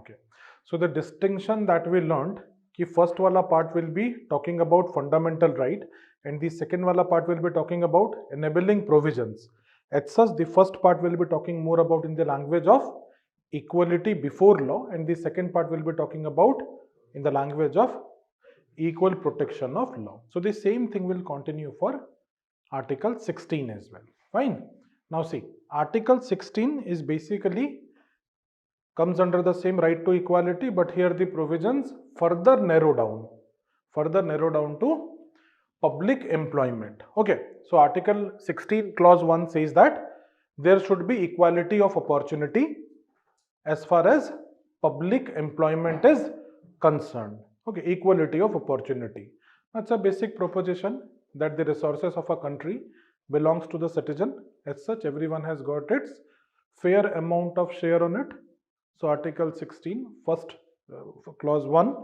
Okay. So the distinction that we learned, कि first वाला part will be talking about fundamental right and the second वाला part will be talking about enabling provisions. As such, the first part will be talking more about in the language of equality before law and the second part will be talking about in the language of equal protection of law. So the same thing will continue for Article 16 as well. Fine. Now see, Article 16 is basically comes under the same right to equality, but here the provisions further narrow down to public employment. Okay, so Article 16 clause 1 says that there should be equality of opportunity as far as public employment is concerned. Okay, equality of opportunity. That's a basic proposition that the resources of a country belongs to the citizen. As such, everyone has got its fair amount of share on it. So Article 16, first clause 1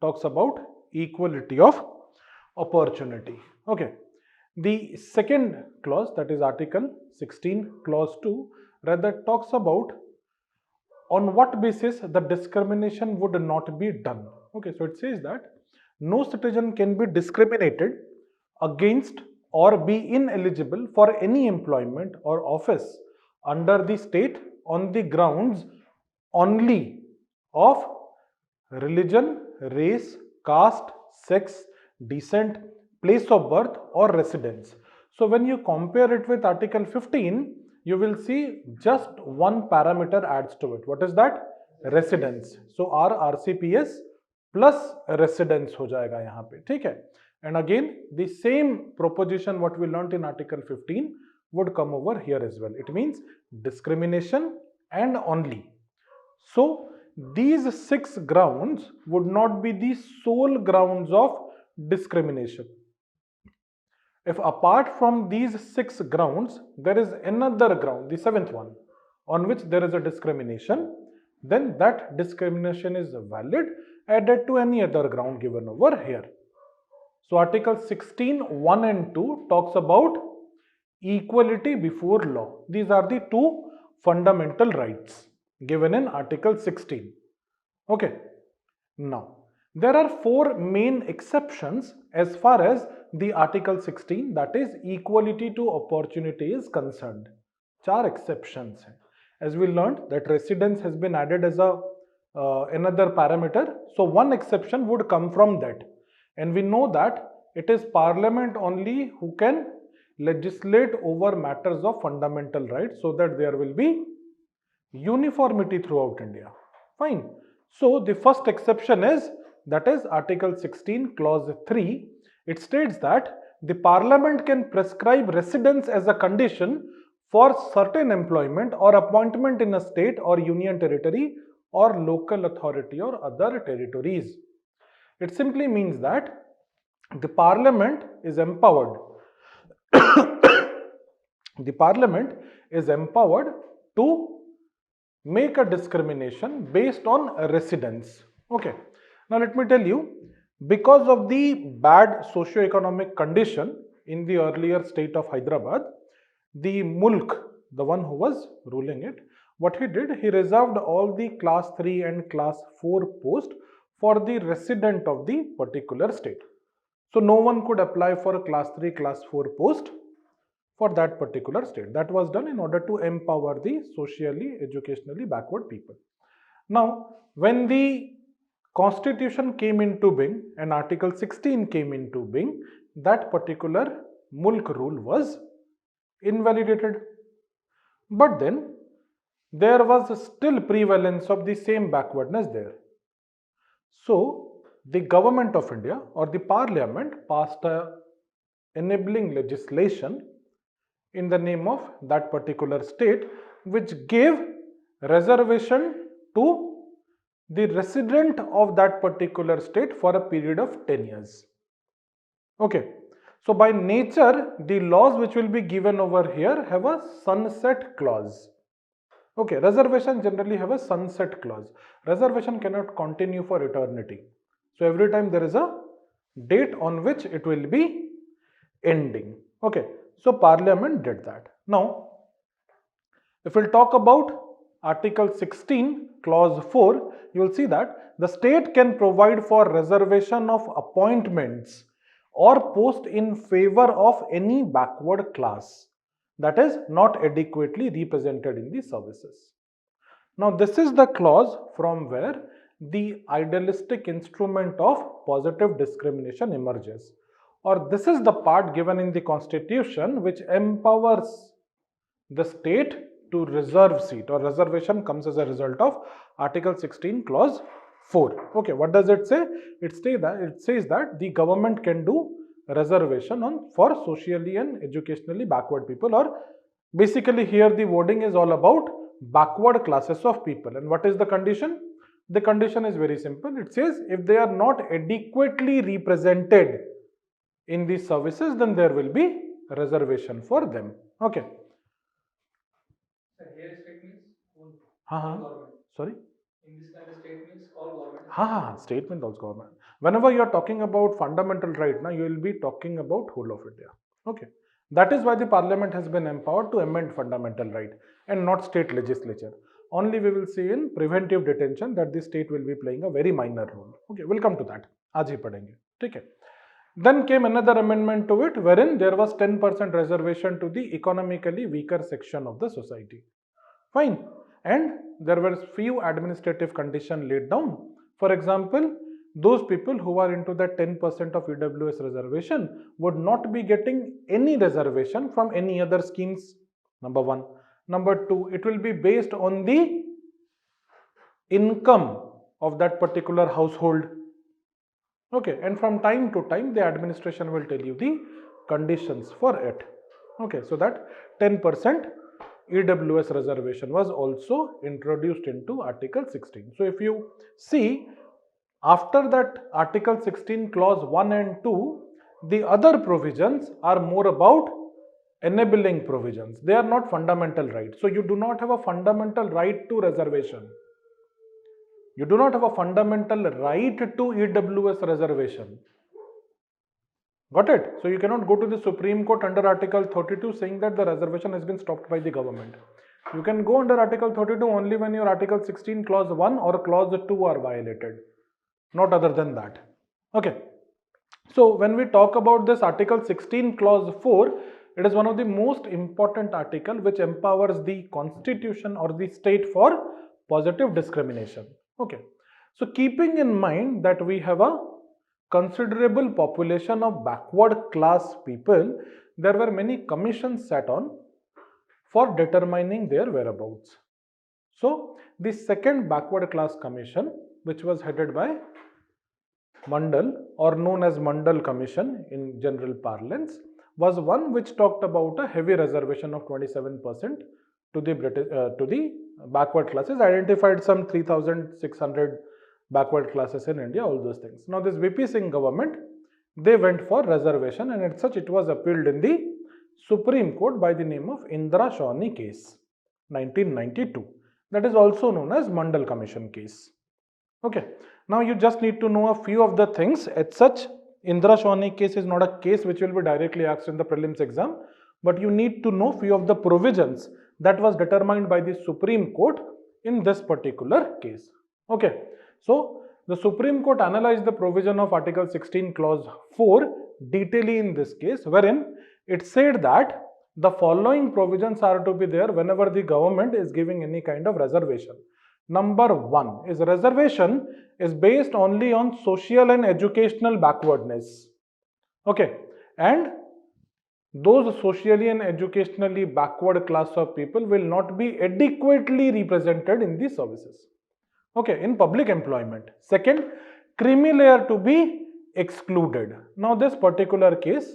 talks about equality of opportunity. Okay. The second clause, that is Article 16 clause 2, rather talks about on what basis the discrimination would not be done. Okay, so it says that no citizen can be discriminated against or be ineligible for any employment or office under the state on the grounds only of religion, race, caste, sex, descent, place of birth or residence. So when you compare it with Article 15, you will see just one parameter adds to it. What is that? Residence. So our RCPS plus residence हो जाएगा यहाँ पे, ठीक है? And again, the same proposition what we learnt in Article 15 would come over here as well. It means discrimination and only. So these 6 grounds would not be the sole grounds of discrimination. If apart from these 6 grounds, there is another ground, the 7th one, on which there is a discrimination, then that discrimination is valid added to any other ground given over here. So Article 16, 1 and 2 talks about equality before law. These are the two fundamental rights given in Article 16. Okay. Now, there are 4 main exceptions as far as the Article 16, that is equality to opportunity, is concerned. 4 exceptions. As we learned that residence has been added as a another parameter. So one exception would come from that. And we know that it is Parliament only who can legislate over matters of fundamental rights so that there will be uniformity throughout India. Fine. So the first exception is, that is Article 16 clause 3. It states that the Parliament can prescribe residence as a condition for certain employment or appointment in a state or union territory or local authority or other territories. It simply means that the Parliament is empowered. The Parliament is empowered to make a discrimination based on residence. Okay. Now let me tell you, because of the bad socio-economic condition in the earlier state of Hyderabad, the Mulk, the one who was ruling it, what he did, he reserved all the class 3 and class 4 posts for the resident of the particular state. So no one could apply for a class 3, class 4 post for that particular state. That was done in order to empower the socially, educationally backward people. Now, when the Constitution came into being and Article 16 came into being, that particular Mulk rule was invalidated. But then there was still prevalence of the same backwardness there. So the government of India or the Parliament passed a enabling legislation in the name of that particular state, which gave reservation to the resident of that particular state for a period of 10 years. Okay. So by nature, the laws which will be given over here have a sunset clause. Okay, reservation generally have a sunset clause. Reservation cannot continue for eternity. So every time there is a date on which it will be ending. Okay, so Parliament did that. Now, if we'll talk about Article 16, Clause 4, you will see that the state can provide for reservation of appointments or post in favor of any backward class that is not adequately represented in the services. Now, this is the clause from where the idealistic instrument of positive discrimination emerges, or this is the part given in the constitution which empowers the state to reserve seat, or reservation comes as a result of Article 16 Clause 4. Okay, what does it say? It says that the government can do reservation on for socially and educationally backward people, or basically here the wording is all about backward classes of people. And what is the condition? The condition is very simple. It says if they are not adequately represented in these services, then there will be reservation for them. Okay. Here state means all government. Sorry? In this kind of state means all government. State means also government. Whenever you are talking about fundamental right, now you will be talking about whole of India. Okay. That is why the parliament has been empowered to amend fundamental right and not state legislature. Only we will see in preventive detention that the state will be playing a very minor role. Okay, we'll come to that. Aaj hi padenge. Okay. Then came another amendment to it wherein there was 10% reservation to the economically weaker section of the society. Fine. And there were few administrative conditions laid down. For example, those people who are into that 10% of EWS reservation would not be getting any reservation from any other schemes. Number one. Number two, it will be based on the income of that particular household. Okay, and from time to time, the administration will tell you the conditions for it. Okay, so that 10% EWS reservation was also introduced into Article 16. So if you see, after that Article 16 Clause 1 and 2, the other provisions are more about enabling provisions. They are not fundamental rights. So you do not have a fundamental right to reservation. You do not have a fundamental right to EWS reservation. Got it? So you cannot go to the Supreme Court under Article 32 saying that the reservation has been stopped by the government. You can go under Article 32 only when your Article 16 Clause 1 or Clause 2 are violated. Not other than that. Okay. So when we talk about this Article 16 Clause 4, it is one of the most important article which empowers the constitution or the state for positive discrimination. Okay. So keeping in mind that we have a considerable population of backward class people, there were many commissions set on for determining their whereabouts. So the second backward class commission, which was headed by Mandal, or known as Mandal Commission in general parlance, was one which talked about a heavy reservation of 27% to the backward classes, identified some 3,600 backward classes in India, all those things. Now this VP Singh government, they went for reservation, and as such it was appealed in the Supreme Court by the name of Indra Shawni case, 1992. That is also known as Mandal Commission case. Okay. Now you just need to know a few of the things. As such, Indra Shawni case is not a case which will be directly asked in the prelims exam, but you need to know few of the provisions that was determined by the Supreme Court in this particular case. Okay. So the Supreme Court analyzed the provision of Article 16 Clause 4 detailing in this case, wherein it said that the following provisions are to be there whenever the government is giving any kind of reservation. Number one is reservation is based only on social and educational backwardness. Okay. And those socially and educationally backward class of people will not be adequately represented in the services. Okay, in public employment. Second, creamy layer to be excluded. Now this particular case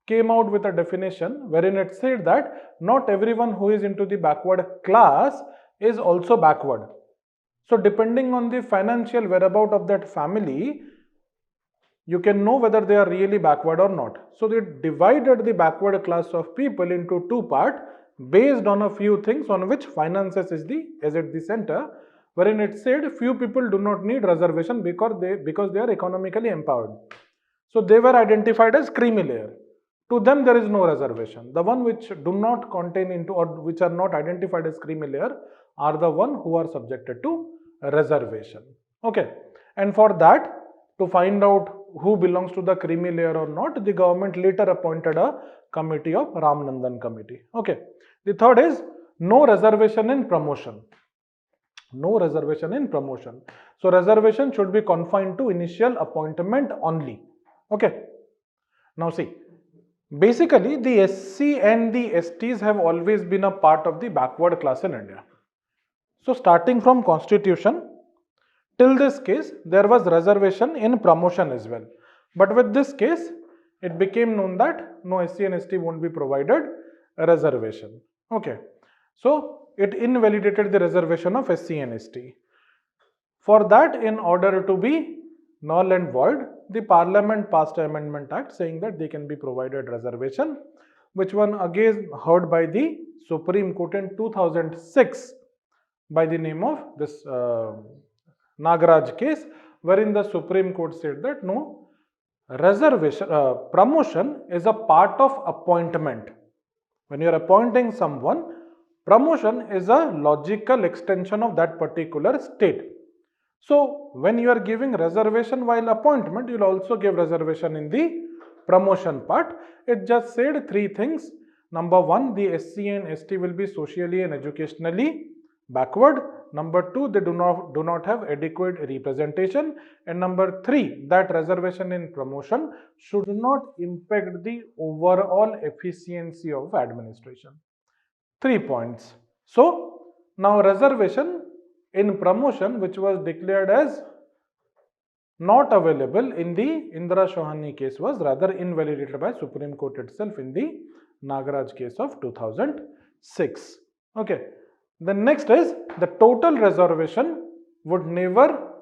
came out with a definition wherein it said that not everyone who is into the backward class is also backward. So depending on the financial whereabout of that family, you can know whether they are really backward or not. So they divided the backward class of people into two parts based on a few things on which finances is at the center, wherein it said few people do not need reservation because they are economically empowered. So they were identified as creamy layer. to them there is no reservation. The one which do not contain into or which are not identified as creamy layer are the one who are subjected to reservation. Okay, and for that, to find out who belongs to the creamy layer or not, the government later appointed a committee of Ramanandan committee. Okay, the third is no reservation in promotion. No reservation in promotion. So reservation should be confined to initial appointment only. Okay, now see, basically the SC and the STs have always been a part of the backward class in India. So starting from constitution till this case, there was reservation in promotion as well. But with this case, it became known that no SC and ST won't be provided a reservation. Okay, so it invalidated the reservation of SC and ST. For that, in order to be null and void, the Parliament passed an Amendment Act saying that they can be provided reservation, which one again heard by the Supreme Court in 2006 by the name of this Nagaraj case, wherein the Supreme Court said that no, reservation, promotion is a part of appointment. When you are appointing someone, promotion is a logical extension of that particular state. So when you are giving reservation while appointment, you will also give reservation in the promotion part. It just said three things. Number one, the SC and ST will be socially and educationally backward. Number two, they do not have adequate representation. And number three, that reservation in promotion should not impact the overall efficiency of administration. 3 points. So now reservation in promotion, which was declared as not available in the Indira Sohani case, was rather invalidated by Supreme Court itself in the Nagaraj case of 2006. Okay. The next is the total reservation would never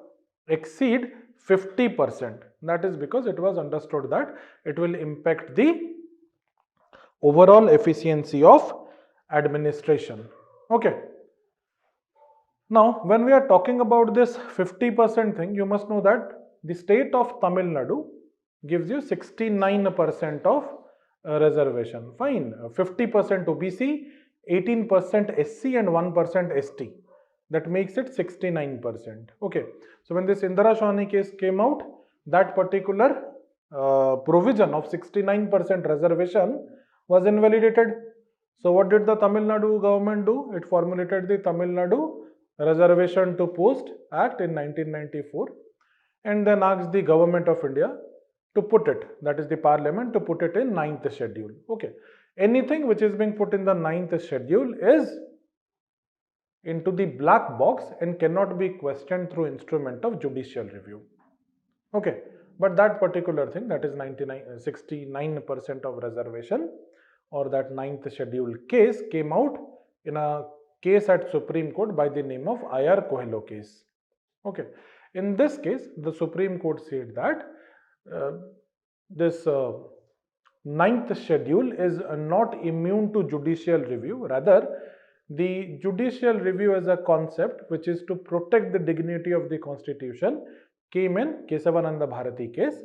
exceed 50%. That is because it was understood that it will impact the overall efficiency of administration. Okay. Now, when we are talking about this 50% thing, you must know that the state of Tamil Nadu gives you 69% of reservation. Fine. 50% OBC, 18% SC and 1% ST. That makes it 69%. Okay. So when this Indira Sohani case came out, that particular provision of 69% reservation was invalidated. So what did the Tamil Nadu government do? It formulated the Tamil Nadu Reservation to Post Act in 1994 and then asked the government of India to put it, that is the parliament, to put it in 9th schedule. Okay. Anything which is being put in the 9th schedule is into the black box and cannot be questioned through instrument of judicial review. Okay. But that particular thing, that is 69% of reservation or that 9th schedule case came out in a case at Supreme Court by the name of I.R. Coelho case. Okay. In this case, the Supreme Court said that this 9th schedule is not immune to judicial review. Rather, the judicial review as a concept which is to protect the dignity of the constitution came in Kesavananda Bharati case.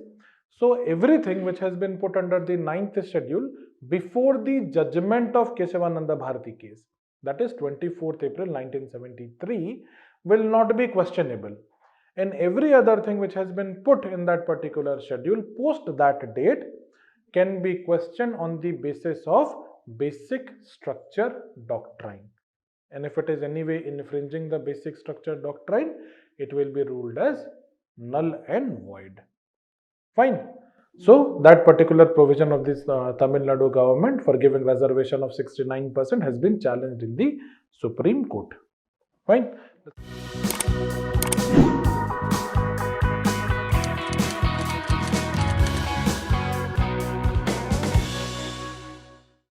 So everything which has been put under the 9th schedule before the judgment of Kesavananda Bharati case, that is 24th April 1973, will not be questionable. And every other thing which has been put in that particular schedule post that date can be questioned on the basis of basic structure doctrine. And if it is anyway infringing the basic structure doctrine, it will be ruled as null and void. Fine. So that particular provision of this Tamil Nadu government for giving reservation of 69% has been challenged in the Supreme Court. Fine.